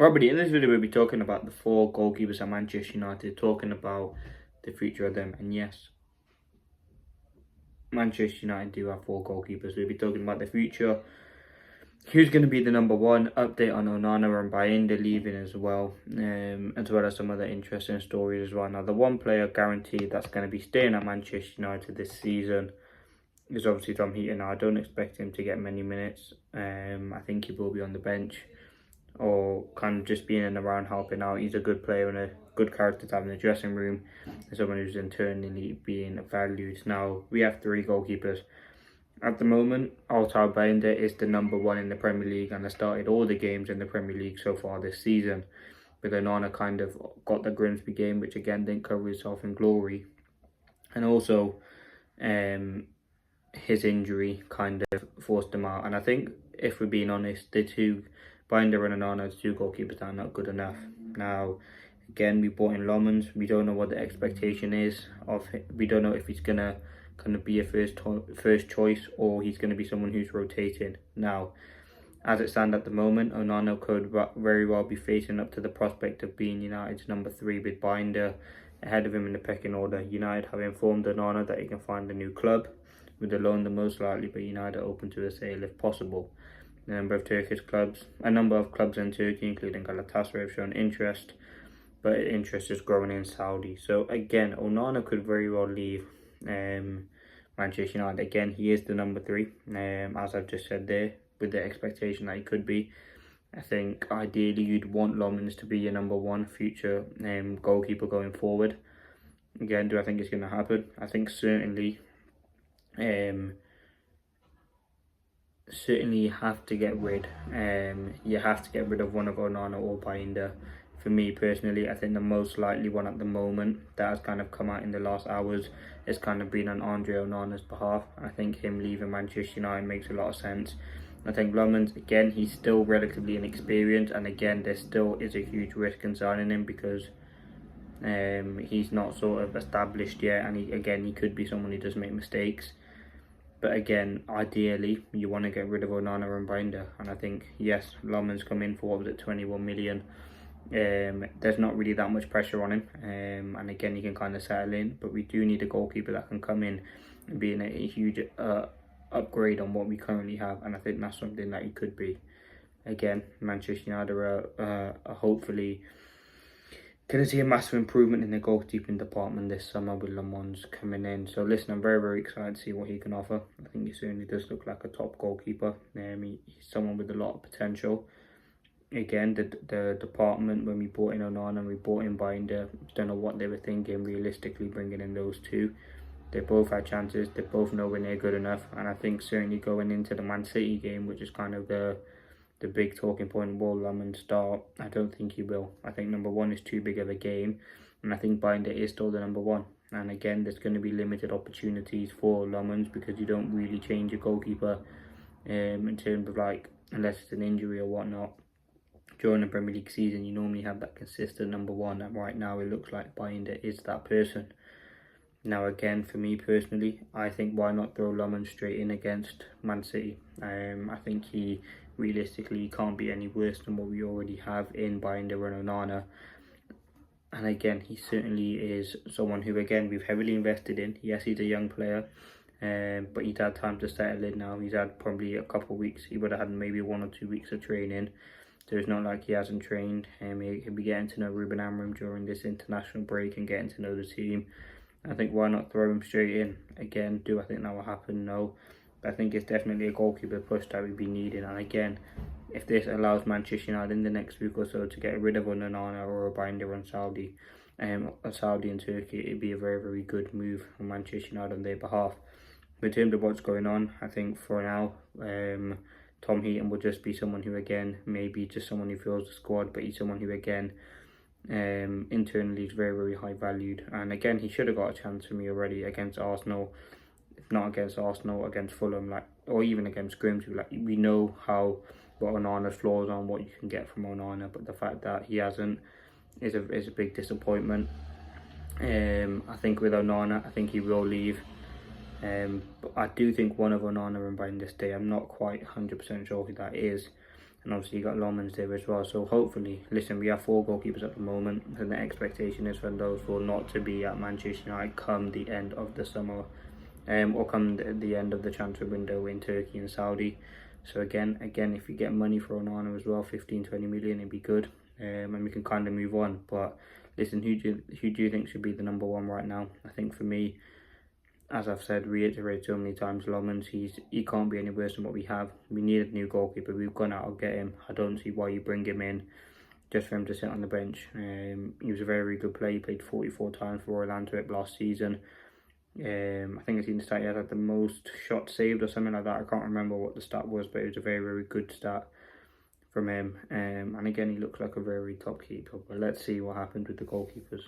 Robert, in this video we'll be talking about the four goalkeepers at Manchester United, talking about the future of them. And yes, Manchester United do have four goalkeepers. We'll be talking about the future, who's going to be the number one, update on Onana and Bayindir leaving as well as some other interesting stories as well. Now, the one player guaranteed that's going to be staying at Manchester United this season is obviously Heaton. I don't expect him to get many minutes. I think he will be on the bench, or kind of just being in and around helping out. He's a good player and a good character to have in the dressing room, and someone who's internally being valued. Now, we have three goalkeepers. At the moment, Bayindir is the number one in the Premier League and has started all the games in the Premier League so far this season. But Onana kind of got the Grimsby game, which again didn't cover itself in glory. And also, his injury kind of forced him out. And I think, if we're being honest, the two, Bayindir and Onana, the two goalkeepers, are not good enough. Now, again, we bought in Lammens. We don't know what the expectation is of him. We don't know if he's gonna be a first choice, or he's gonna be someone who's rotating. Now, as it stands at the moment, Onana could very well be facing up to the prospect of being United's number 3 with Bayindir ahead of him in the pecking order. United have informed Onana that he can find a new club, with the loan the most likely, but United are open to a sale if possible. A number of clubs in Turkey, including Galatasaray, have shown interest, but interest is growing in Saudi. So again, Onana could very well leave Manchester United. Again, he is the number 3, as I've just said there, with the expectation that he could be. I think ideally you'd want Lammens to be your number 1 future goalkeeper going forward. Again, do I think it's going to happen? I think certainly you have to get rid of one of Onana or Bayindir. For me personally, I think the most likely one at the moment that has kind of come out in the last hours is kind of been on Andre Onana's behalf. I think him leaving Manchester United makes a lot of sense. I think Lammens, again, he's still relatively inexperienced, and again, there still is a huge risk in signing him because he's not sort of established yet, and he could be someone who does make mistakes. But again, ideally, you want to get rid of Onana and Bayindir. And I think, yes, Lammens come in for, what was it, 21 million. There's not really that much pressure on him. And again, he can kind of settle in. But we do need a goalkeeper that can come in and be in a huge upgrade on what we currently have. And I think that's something that he could be. Again, Manchester United are hopefully going to see a massive improvement in the goalkeeping department this summer with Lammens coming in. So listen, I'm very, very excited to see what he can offer. I think he certainly does look like a top goalkeeper. He's someone with a lot of potential. Again, the department, when we brought in Onana and we brought in Bayindir, don't know what they were thinking realistically bringing in those two. They both had chances. They both nowhere near good enough. And I think certainly going into the Man City game, which is kind of the big talking point, will Lammens start? I don't think he will. I think number 1 is too big of a game, and I think Bayindir is still the number 1. And again, there's going to be limited opportunities for Lammens because you don't really change your goalkeeper in terms of, like, unless it's an injury or whatnot. During the Premier League season, you normally have that consistent number 1, and right now it looks like Bayindir is that person. Now again, for me personally, I think why not throw Lammens straight in against Man City? I think he realistically can't be any worse than what we already have in Bayindir and Onana. And again, he certainly is someone who, again, we've heavily invested in. Yes, he's a young player, but he's had time to settle in now. He's had probably a couple of weeks. He would have had maybe 1 or 2 weeks of training. So it's not like he hasn't trained. He'll be getting to know Ruben Amorim during this international break and getting to know the team. I think why not throw him straight in? Again, do I think that will happen? No. But I think it's definitely a goalkeeper push that we'd be needing. And again, if this allows Manchester United in the next week or so to get rid of Onana or a Bayindir on Saudi and Turkey, it'd be a very, very good move for Manchester United on their behalf. But in terms of what's going on, I think for now, Heaton will just be someone who, again, maybe just someone who fills the squad, but he's someone who, again, internally is very, very high valued. And again, he should have got a chance for me already against Arsenal. If not against Arsenal, against Fulham, or even against Grimsby. We know what Onana's flaws are and what you can get from Onana, but the fact that he hasn't is a big disappointment. I think with Onana, I think he will leave. But I do think one of Onana and Bayindir stay. I'm not quite 100% sure who that is. and obviously you got Lammens there as well. So hopefully, listen, we have 4 goalkeepers at the moment, and the expectation is for those 4 not to be at Manchester United come the end of the summer, or come the end of the transfer window in Turkey and Saudi. So again, if you get money for Onana as well, 15-20 million, it'd be good, and we can kind of move on. But listen, who do you think should be the number 1 right now? I think for me, as I've said, reiterated so many times, Lammens, he can't be any worse than what we have. We need a new goalkeeper. We've gone out to get him. I don't see why you bring him in just for him to sit on the bench. He was a very, very good player. He played 44 times for Royal Antwerp last season. I think it's in the stat he had the most shots saved or something like that. I can't remember what the stat was, but it was a very, very good stat from him. And again, he looks like a very top keeper. But let's see what happens with the goalkeepers.